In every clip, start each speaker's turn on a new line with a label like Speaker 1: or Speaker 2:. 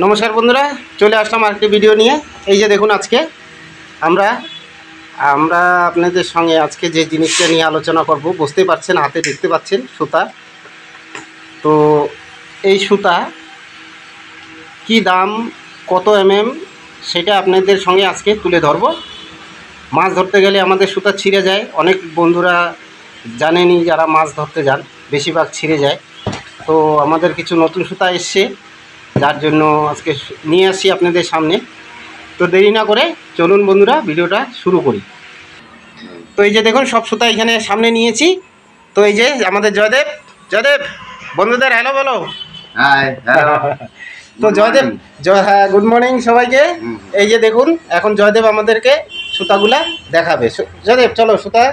Speaker 1: নমস্কার বন্ধুরা, চলে আসলাম আরেকটি ভিডিও নিয়ে। এই যে দেখুন, আজকে আমরা আপনাদের সঙ্গে আজকে যে জিনিসটা নিয়ে আলোচনা করব, বুঝতে পারছেন, হাতে দেখতে পাচ্ছেন সুতা। তো এই সুতা কি দাম, কত সেটা আপনাদের সঙ্গে আজকে তুলে ধরব। মাছ ধরতে গেলে আমাদের সুতা ছিঁড়ে যায়, অনেক বন্ধুরা জানেনই, যারা মাছ ধরতে যান বেশিরভাগ ছিঁড়ে যায়। তো আমাদের কিছু নতুন সুতা এসছে, যার জন্য আজকে নিয়ে আসছি আপনাদের সামনে। তো দেরি না করে চলুন বন্ধুরা, ভিডিওটা শুরু করি। তো এই যে দেখুন, সব সুতা এখানে সামনে নিয়েছি। তো এই যে আমাদের জয়দেব বন্ধুদের হ্যালো বলো। তো জয়দেব, হ্যাঁ, গুড মর্নিং সবাইকে। এই যে দেখুন, এখন জয়দেব আমাদেরকে সুতাগুলা দেখাবে। জয়দেব, চলো সুতা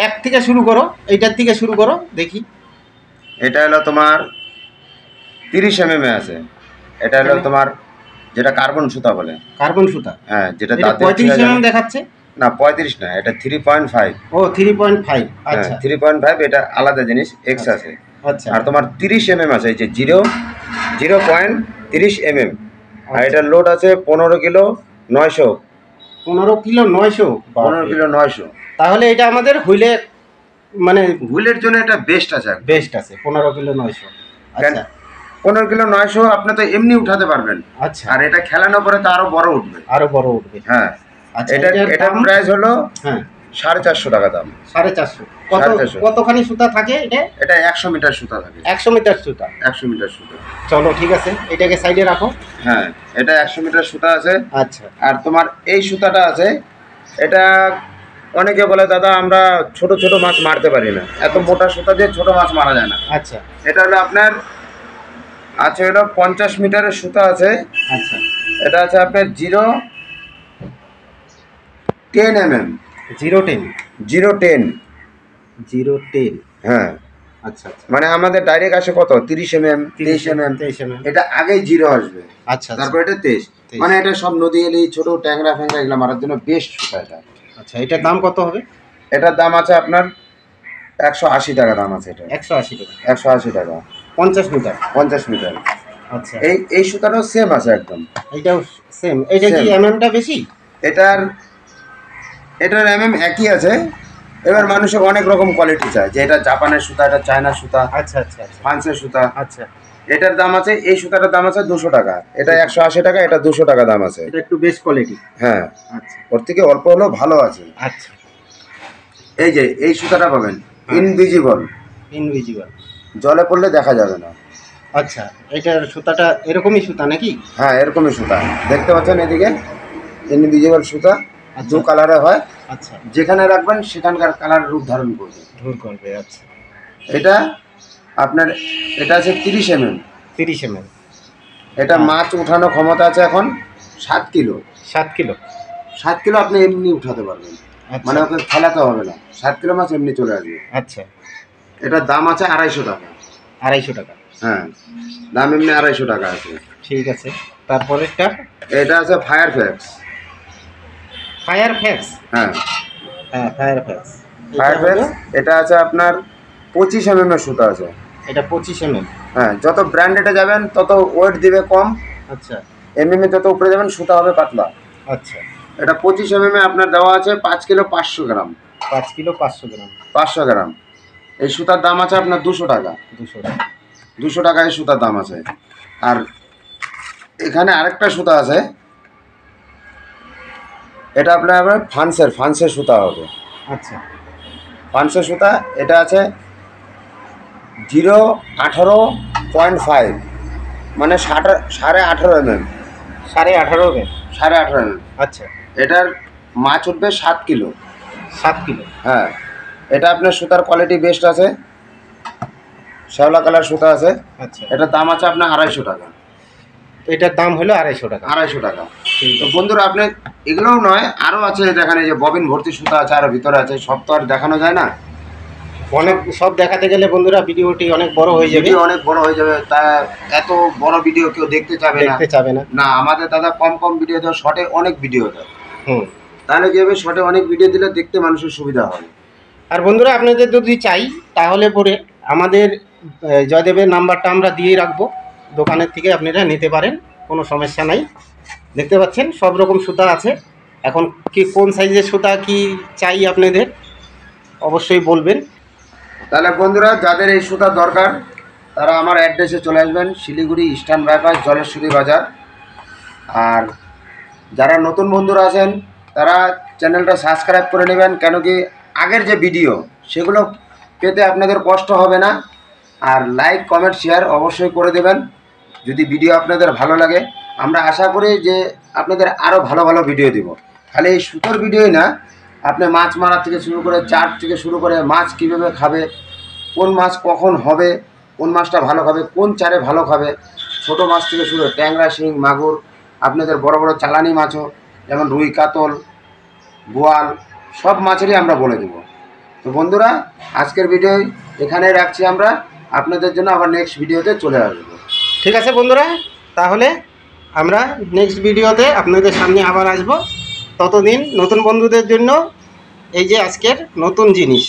Speaker 1: এক থেকে শুরু করো, এইটার থেকে শুরু করো দেখি।
Speaker 2: এটা হলো তোমার 30 mm আছে। এটা হলো তোমার যেটা কার্বন সুতা বলে।
Speaker 1: কার্বন সুতা?
Speaker 2: হ্যাঁ, যেটা
Speaker 1: 35 mm দেখাচ্ছে
Speaker 2: না, 35 না, এটা 3.5।
Speaker 1: ও 3.5, আচ্ছা
Speaker 2: 3.5, এটা আলাদা জিনিস, এক্স আছে।
Speaker 1: আচ্ছা,
Speaker 2: আর তোমার 30 mm আছে, এই যে 0.30 mm। আর এটা লোড আছে 15 কিলো 900।
Speaker 1: 15 কিলো 900?
Speaker 2: 15 কিলো 900।
Speaker 1: তাহলে এটা আমাদের হুইলে, মানে
Speaker 2: হুইলের জন্য এটা বেস্ট আছে।
Speaker 1: 15 কিলো 900। আচ্ছা,
Speaker 2: 15 কিলো 900 আপনি তো এমনি উঠাতে পারবেন।
Speaker 1: আচ্ছা,
Speaker 2: আর এটা খেলানো পরে তো আরো বড় উঠবে। হ্যাঁ,
Speaker 1: আচ্ছা।
Speaker 2: এটা প্রাইস হলো
Speaker 1: হ্যাঁ
Speaker 2: 450 টাকা দাম।
Speaker 1: 450?
Speaker 2: কত
Speaker 1: কতখানি সুতা থাকে
Speaker 2: এটা 100 মিটার সুতা থাকে।
Speaker 1: 100 মিটার সুতা?
Speaker 2: 100 মিটার সুতা।
Speaker 1: চলো ঠিক আছে, এটাকে সাইডে রাখো।
Speaker 2: হ্যাঁ, এটা 100 মিটার সুতা আছে।
Speaker 1: আচ্ছা,
Speaker 2: আর তোমার এই সুতাটা আছে, এটা অনেকে বলে দাদা আমরা ছোট ছোট মাছ মারতে পারি না, এত মোটা সুতা দিয়ে ছোট মাছ মারা যায় না।
Speaker 1: আচ্ছা,
Speaker 2: এটা হলো আপনার আছে হলো 50 মিটারের সুতা আছে।
Speaker 1: আচ্ছা,
Speaker 2: এটা আছে আপনার 0.10 mm।
Speaker 1: 0.10?
Speaker 2: হ্যাঁ,
Speaker 1: আচ্ছা,
Speaker 2: মানে আমাদের ডাইরেক্ট আসে কত 30 mm 23 mm। এটা আগেই 0 আসবে।
Speaker 1: আচ্ছা,
Speaker 2: তারপর এটা 23। মানে এটা সব নদী এলি ছোট ট্যাংরা ফ্যাংরা এগুলো মারার জন্য বেস্ট সুতা এটা।
Speaker 1: আচ্ছা, এটার দাম কত হবে?
Speaker 2: এটার দাম আছে আপনার 180 টাকা দাম আছে। এটা
Speaker 1: 180 টাকা?
Speaker 2: 180 টাকা
Speaker 1: 50 মিটার?
Speaker 2: 50 মিটার।
Speaker 1: আচ্ছা,
Speaker 2: এই সুতাটাও সেম আছে একদম।
Speaker 1: এইটাও সেম? এটা কি টা বেশি?
Speaker 2: এটার একই আছে। এবার মানুষের অনেক রকম কোয়ালিটি চায়, যে এটা জাপানের সুতা, এটা চায়না সুতা,
Speaker 1: আচ্ছা আচ্ছা আচ্ছা,
Speaker 2: ফ্রান্সের সুতা।
Speaker 1: আচ্ছা,
Speaker 2: এটার দাম আছে, এই সুতাটার দাম আছে 200 টাকা। এটা 180 টাকা, এটা 200 টাকা দাম আছে।
Speaker 1: এটা একটু বেস্ট কোয়ালিটি।
Speaker 2: হ্যাঁ,
Speaker 1: আচ্ছা,
Speaker 2: ওর থেকে অল্প হলেও ভালো আছে।
Speaker 1: আচ্ছা,
Speaker 2: এই যে এই সুতাটা পাবেন ইনভিজিবল, জলে পড়লে দেখা যাবে না।
Speaker 1: আচ্ছা, এটার সুতাটা এরকমই সুতা নাকি?
Speaker 2: হ্যাঁ, এরকমই সুতা দেখতে পাচ্ছেন, এদিকে ইনভিজিবল সুতা। দু কালারে হয়।
Speaker 1: আচ্ছা,
Speaker 2: যেখানে রাখবেন সেখানকার কালার রূপ ধারণ করবে।
Speaker 1: আচ্ছা,
Speaker 2: এটা আপনার এটা আছে 30 mm।
Speaker 1: 30 mm।
Speaker 2: এটা মাছ উঠানো ক্ষমতা আছে এখন 7 কিলো।
Speaker 1: 7 কিলো?
Speaker 2: 7 কিলো আপনি এমনি উঠাতে পারবেন। মানে ওকে ফেলাতে হবে না, 7 কিলো মাছ এমনি চলে আসবে।
Speaker 1: আচ্ছা,
Speaker 2: এটার দাম আছে 250 টাকা।
Speaker 1: 250 টাকা?
Speaker 2: হ্যাঁ, দাম এমনি 250 টাকা আছে।
Speaker 1: ঠিক আছে, তারপরেরটা?
Speaker 2: এটা আছে ফায়ার ফ্যাক্স।
Speaker 1: হ্যাঁ, ফায়ার ফ্যাক্স।
Speaker 2: এটা আছে আপনার 25 mm এর সুতা আছে।
Speaker 1: এটা 25 mm?
Speaker 2: হ্যাঁ, যত ব্র্যান্ডেডে যাবেন তত ওয়েট দিবে কম।
Speaker 1: আচ্ছা,
Speaker 2: এমএমে যত উপরে যাবেন সুতা হবে পাতলা।
Speaker 1: আচ্ছা,
Speaker 2: এটা 25 mm আপনার দেওয়া আছে 5 কিলো 500 গ্রাম।
Speaker 1: 5 কিলো 500 গ্রাম?
Speaker 2: 500 গ্রাম। এই সুতার দাম আছে আপনার 200 টাকা। 200 টাকা এই সুতার দাম আছে। আর এখানে আরেকটা সুতা আছে, এটা আপনার ফ্রান্সের সুতা হবে।
Speaker 1: আচ্ছা,
Speaker 2: ফ্রান্সের সুতা। এটা আছে 0.18.5, মানে 18.5 mm।
Speaker 1: 18.5
Speaker 2: mm।
Speaker 1: আচ্ছা,
Speaker 2: এটার মাছ উঠবে 7 কিলো।
Speaker 1: 7 কিলো?
Speaker 2: হ্যাঁ, এটা আপনার সুতার কোয়ালিটি বেস্ট আছে, শ্যাওলা কালার সুতা আছে।
Speaker 1: আচ্ছা,
Speaker 2: এটার দাম আছে আপনার 250 টাকা।
Speaker 1: এটার দাম হলো 250 টাকা?
Speaker 2: 250 টাকা। তো বন্ধুরা, আপনি এগুলোও নয়, আরও আছে। দেখেন, এই যে ববিন ভর্তি সুতা আছে, আরও ভিতরে আছে। সব তো আর দেখানো যায় না,
Speaker 1: অনেক সব দেখাতে গেলে বন্ধুরা ভিডিওটি অনেক বড় হয়ে যাবে।
Speaker 2: তা এত বড় ভিডিও কেউ দেখতে চাবে না। না, আমাদের দাদা কম ভিডিও দেয়, শর্টে অনেক ভিডিও দেয়। তাহলে কি হবে, শর্টে অনেক ভিডিও দিলে দেখতে মানুষের সুবিধা হবে।
Speaker 1: আর বন্ধুরা, আপনাদের যদি চাই তাহলে পরে আমাদের জয়দেবের নাম্বারটা আমরা দিয়ে রাখবো, দোকানের থেকে আপনারা নিতে পারেন। কোনো সমস্যা নাই। দেখতে পাচ্ছেন সব রকম সুতা আছে। এখন কি কোন সাইজের সুতা কি চাই আপনাদের অবশ্যই বলবেন।
Speaker 2: তাহলে বন্ধুরা, যাদের এই সুতা দরকার তারা আমার অ্যাড্রেসে চলে আসবেন, শিলিগুড়ি ইস্টার্ন বাইপাস জলেশ্বরী বাজার। আর যারা নতুন বন্ধুরা আছেন তারা চ্যানেলটা সাবস্ক্রাইব করে নেবেন, কেন কি আগের যে ভিডিও সেগুলো পেতে আপনাদের কষ্ট হবে না। আর লাইক কমেন্ট শেয়ার অবশ্যই করে দেবেন যদি ভিডিও আপনাদের ভালো লাগে। আমরা আশা করি যে আপনাদের আরও ভালো ভালো ভিডিও দেব। খালি এই সুতোর ভিডিওই না, আপনি মাছ মারা থেকে শুরু করে চার থেকে শুরু করে মাছ কীভাবে খাবে, কোন মাছ কখন হবে, কোন মাছটা ভালো খাবে, কোন চারে ভালো খাবে, ছোট মাছ থেকে শুরু করে ট্যাংরা, শিং, মাগুর, আপনাদের বড় বড় চালানি মাছও যেমন রুই, কাতল, বোয়াল, সব মাছেরই আমরা বলে দেব। তো বন্ধুরা, আজকের ভিডিও এখানে রাখছি আমরা। আপনাদের জন্য আবার নেক্সট ভিডিওতে চলে আসবো।
Speaker 1: ঠিক আছে বন্ধুরা, তাহলে আমরা নেক্সট ভিডিওতে আপনাদের সামনে আবার আসব। ততদিন নতুন বন্ধুদের জন্য এই যে আজকের নতুন জিনিস।